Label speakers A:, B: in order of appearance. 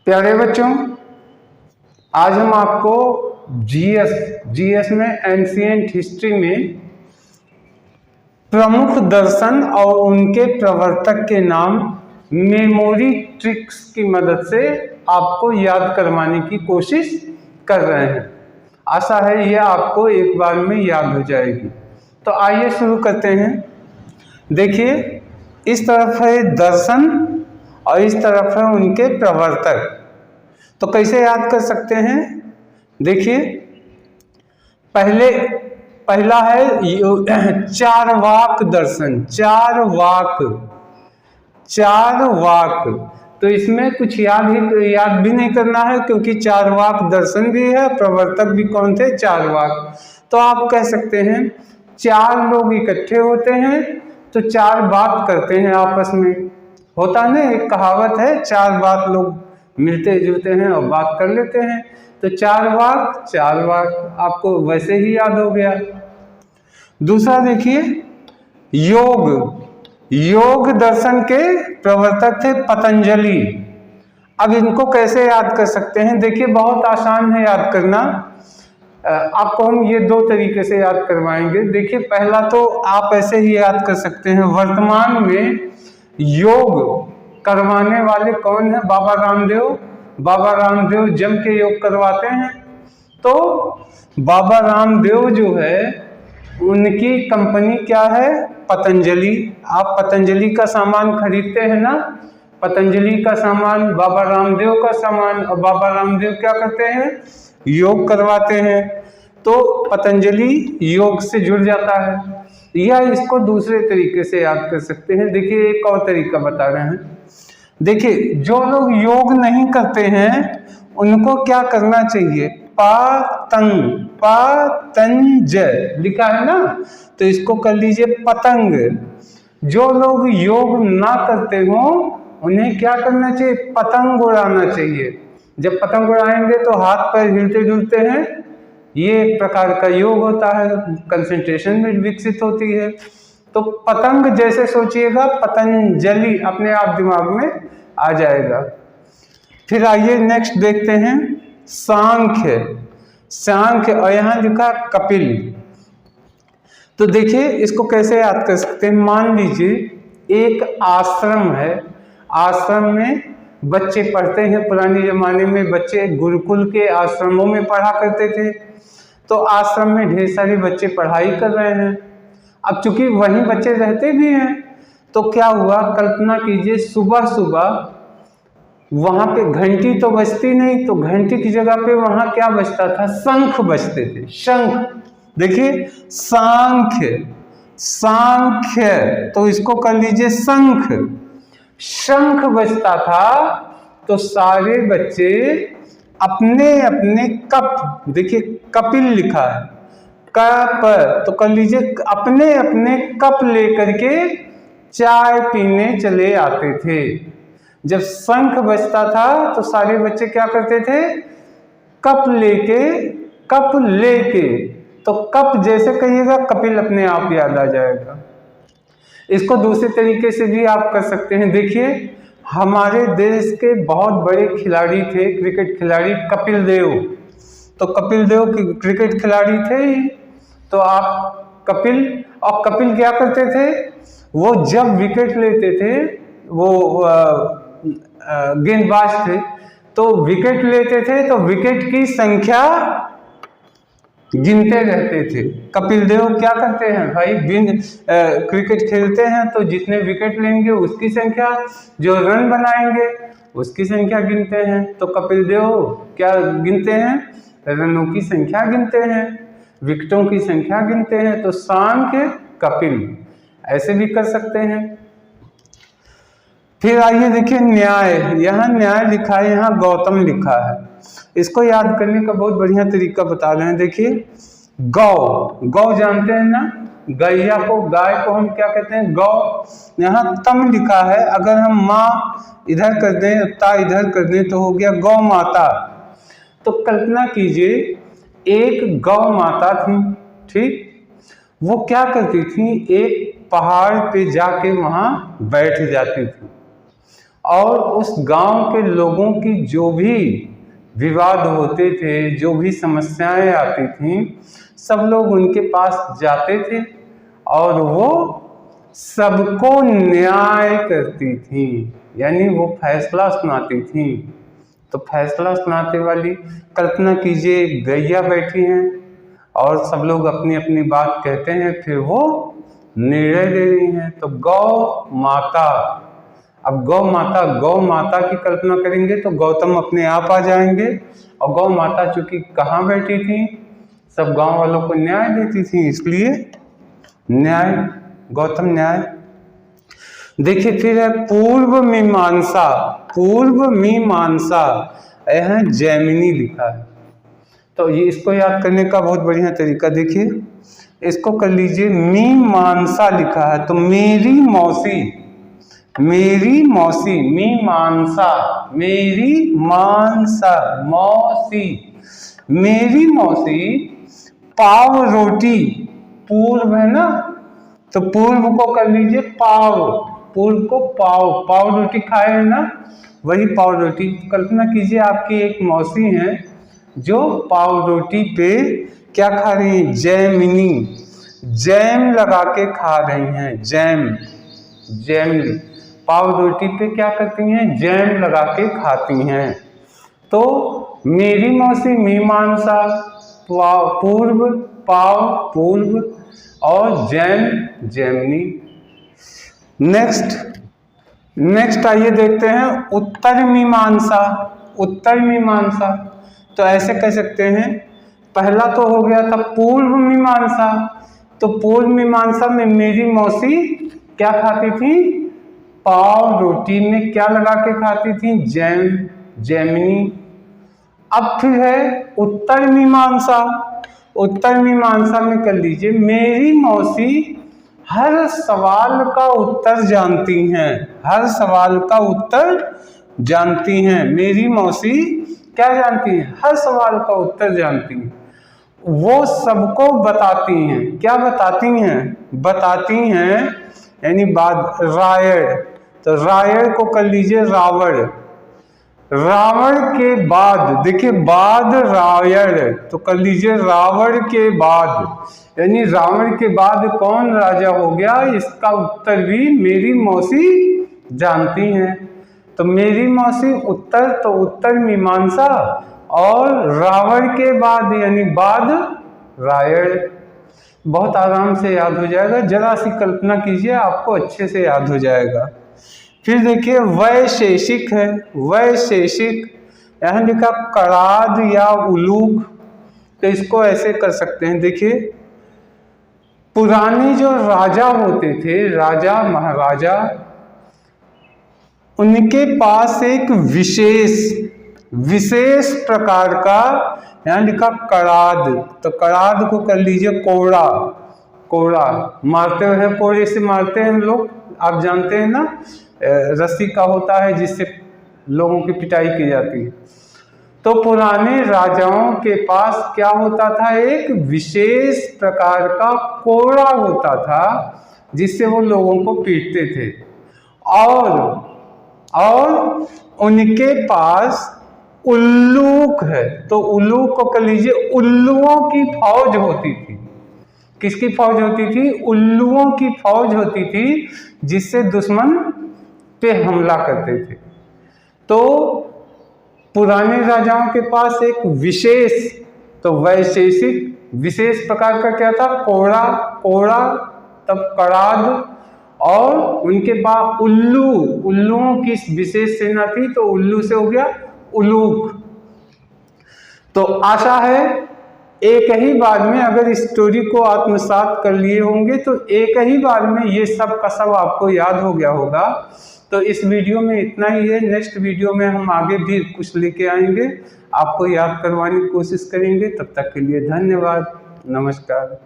A: प्यारे बच्चों, आज हम आपको जीएस में एंशिएंट हिस्ट्री में प्रमुख दर्शन और उनके प्रवर्तक के नाम मेमोरी ट्रिक्स की मदद से आपको याद करवाने की कोशिश कर रहे हैं। आशा है यह आपको एक बार में याद हो जाएगी। तो आइए शुरू करते हैं। देखिए, इस तरफ है दर्शन और इस तरफ है उनके प्रवर्तक। तो कैसे याद कर सकते हैं? देखिए, पहला है चारवाक दर्शन। चारवाक तो इसमें कुछ याद भी नहीं करना है, क्योंकि चारवाक दर्शन भी है, प्रवर्तक भी कौन थे? चारवाक। तो आप कह सकते हैं चार लोग इकट्ठे होते हैं तो चार बात करते हैं आपस में। होता ना, एक कहावत है, चार बात लोग मिलते जुलते हैं और बात कर लेते हैं। तो चारवाक आपको वैसे ही याद हो गया। दूसरा देखिए, योग दर्शन के प्रवर्तक थे पतंजलि। अब इनको कैसे याद कर सकते हैं? देखिए, बहुत आसान है याद करना। आपको हम ये दो तरीके से याद करवाएंगे। देखिए, पहला तो आप ऐसे ही याद कर सकते हैं, वर्तमान में योग करवाने वाले कौन है? बाबा रामदेव जम के योग करवाते हैं। तो बाबा रामदेव जो है, उनकी कंपनी क्या है? पतंजलि। आप पतंजलि का सामान खरीदते हैं ना, पतंजलि का सामान, बाबा रामदेव का सामान, और बाबा रामदेव क्या करते हैं? योग करवाते हैं। तो पतंजलि योग से जुड़ जाता है। या इसको दूसरे तरीके से याद कर सकते हैं। देखिए, एक और तरीका बता रहे हैं। देखिए, जो लोग योग नहीं करते हैं उनको क्या करना चाहिए? पतंज लिखा है ना, तो इसको कर लीजिए पतंग। जो लोग योग ना करते हो उन्हें क्या करना चाहिए? पतंग उड़ाना चाहिए। जब पतंग उड़ाएंगे तो हाथ पैर हिलते जुलते हैं, ये एक प्रकार का योग होता है, कंसंट्रेशन भी विकसित होती है। तो पतंग जैसे सोचिएगा, पतंजलि अपने आप दिमाग में आ जाएगा। फिर आइए नेक्स्ट देखते हैं, सांख्य और यहाँ लिखा कपिल। तो देखिए, इसको कैसे याद कर सकते हैं? मान लीजिए एक आश्रम है, आश्रम में बच्चे पढ़ते हैं। पुराने जमाने में बच्चे गुरुकुल के आश्रमों में पढ़ा करते थे। तो आश्रम में ढेर सारे बच्चे पढ़ाई कर रहे हैं। अब चूंकि वहीं बच्चे रहते भी हैं, तो क्या हुआ, कल्पना कीजिए, सुबह वहां पे घंटी तो बजती नहीं, तो घंटी की जगह पे वहां क्या बजता था? शंख बजते थे। शंख, देखिए, सांख्य तो इसको कर लीजिए शंख बजता था। तो सारे बच्चे अपने अपने कप, देखिए कपिल लिखा है, कप तो कर लीजिए अपने अपने कप लेकर के चाय पीने चले आते थे। जब शंख बजता था तो सारे बच्चे क्या करते थे? कप लेके। तो कप जैसे कहिएगा, कपिल अपने आप याद आ जाएगा। इसको दूसरे तरीके से भी आप कर सकते हैं। देखिए, हमारे देश के बहुत बड़े खिलाड़ी थे, क्रिकेट खिलाड़ी कपिल देव। तो कपिल देव क्रिकेट खिलाड़ी थे ही। तो आप कपिल क्या करते थे? वो जब विकेट लेते थे, वो गेंदबाज थे, तो विकेट लेते थे तो विकेट की संख्या गिनते रहते थे। कपिल देव क्या करते हैं भाई? क्रिकेट खेलते हैं तो जितने विकेट लेंगे उसकी संख्या, जो रन बनाएंगे उसकी संख्या गिनते हैं। तो कपिल देव क्या गिनते हैं? रनों की संख्या गिनते हैं, विकेटों की संख्या गिनते हैं। तो सांख्य कपिल ऐसे भी कर सकते हैं। फिर आइए देखिए, न्याय। यहाँ न्याय लिखा है, यहाँ गौतम लिखा है। इसको याद करने का बहुत बढ़िया तरीका बता रहे हैं। देखिए, गौ जानते हैं ना, गाय को हम क्या कहते हैं? गौ। यहाँ तम लिखा है, अगर हम माँ इधर कर दें, ता इधर कर दें, तो हो गया गौ माता। तो कल्पना कीजिए, एक गौ माता थी, ठीक? वो क्या करती थी? एक पहाड़ पे जाके वहां बैठ जाती थी। और उस गांव के लोगों की जो भी विवाद होते थे, जो भी समस्याएं आती थीं, सब लोग उनके पास जाते थे और वो सबको न्याय करती थी, यानी वो फैसला सुनाती थी। तो फैसला सुनाते वाली, कल्पना कीजिए गैया बैठी हैं और सब लोग अपनी अपनी बात कहते हैं, फिर वो निर्णय दे रही हैं। तो गौ माता, अब गौ माता की कल्पना करेंगे तो गौतम अपने आप आ जाएंगे। और गौ माता चूंकि कहाँ बैठी थी, सब गांव वालों को न्याय देती थी, इसलिए न्याय, गौतम न्याय। देखिए फिर है पूर्व मीमांसा। पूर्व मीमांसा यहाँ जैमिनी लिखा है, तो ये इसको याद करने का बहुत बढ़िया तरीका, देखिए इसको कर लीजिए, मीमांसा लिखा है तो मेरी मौसी, मेरी मौसी, मीमांसा, मेरी मानसा, मौसी, मेरी मौसी पाव रोटी, पूर्व है ना, तो पूर्व को कर लीजिए पाव, पूर्व को पाव, पाव रोटी खाए है ना, वही पाव रोटी। कल्पना कीजिए आपकी एक मौसी हैं जो पाव रोटी पे क्या खा रही हैं, जैमिनी, जैम लगा के खा रही हैं, जैम, जैम पाव रोटी पे क्या करती हैं, जैम लगा के खाती हैं। तो मेरी मौसी मीमांसा, पूर्व, पाव पूर्व और जैम जैमिनी। नेक्स्ट आइए देखते हैं उत्तर मीमांसा। उत्तर मीमांसा तो ऐसे कह सकते हैं, पहला तो हो गया था पूर्व मीमांसा, तो पूर्व मीमांसा में मेरी मौसी क्या खाती थी, पाव रोटी में क्या लगा के खाती थी, जैम, जैमिनी। अब फिर है उत्तर मीमांसा। उत्तर मीमांसा में कर लीजिए, मेरी मौसी हर सवाल का उत्तर जानती हैं, हर सवाल का उत्तर जानती हैं। मेरी मौसी क्या जानती हैं, हर सवाल का उत्तर जानती हैं। वो सबको बताती हैं, क्या बताती हैं, बताती हैं यानी बाद, रायड़, तो रायड़ को कर लीजिए रावण, रावण के बाद, देखिए बाद रायड़, तो कर लीजिए रावण के बाद, यानी रावण के बाद कौन राजा हो गया, इसका उत्तर भी मेरी मौसी जानती हैं। तो मेरी मौसी उत्तर, तो उत्तर मीमांसा, और रावण के बाद यानी बाद रायड़। बहुत आराम से याद हो जाएगा, जरा सी कल्पना कीजिए, आपको अच्छे से याद हो जाएगा। फिर देखिए वैशेषिक है, वैशेषिक यहाँ लिखा कराद या उलूक, तो इसको ऐसे कर सकते हैं, देखिए पुराने जो राजा होते थे, राजा महाराजा, उनके पास एक विशेष प्रकार का, यहाँ लिखा कराद, तो कराद को कर लीजिए कोड़ा, कोड़ा मारते हुए, कोड़े से मारते हैं हम लोग, आप जानते हैं ना, रस्सी का होता है जिससे लोगों की पिटाई की जाती है। तो पुराने राजाओं के पास क्या होता था, एक विशेष प्रकार का कोड़ा होता था जिससे वो लोगों को पीटते थे, और उनके पास उल्लूक है, तो उल्लूक को कर लीजिए, उल्लुओं की फौज होती थी। किसकी फौज होती थी, उल्लुओं की फौज होती थी, जिससे दुश्मन पे हमला करते थे। तो पुराने राजाओं के पास एक विशेष, तो वैशेषिक, विशेष प्रकार का क्या था, कोड़ा, कोड़ा तब कराद, और उनके बाद उल्लू, उल्लुओं की विशेष सेना थी, तो उल्लू से हो गया उलूक। तो आशा है एक ही बार में अगर इस स्टोरी को आत्मसात कर लिए होंगे तो एक ही बार में ये सब का सब आपको याद हो गया होगा। तो इस वीडियो में इतना ही है, नेक्स्ट वीडियो में हम आगे भी कुछ लेके आएंगे, आपको याद करवाने की कोशिश करेंगे। तब तक के लिए धन्यवाद, नमस्कार।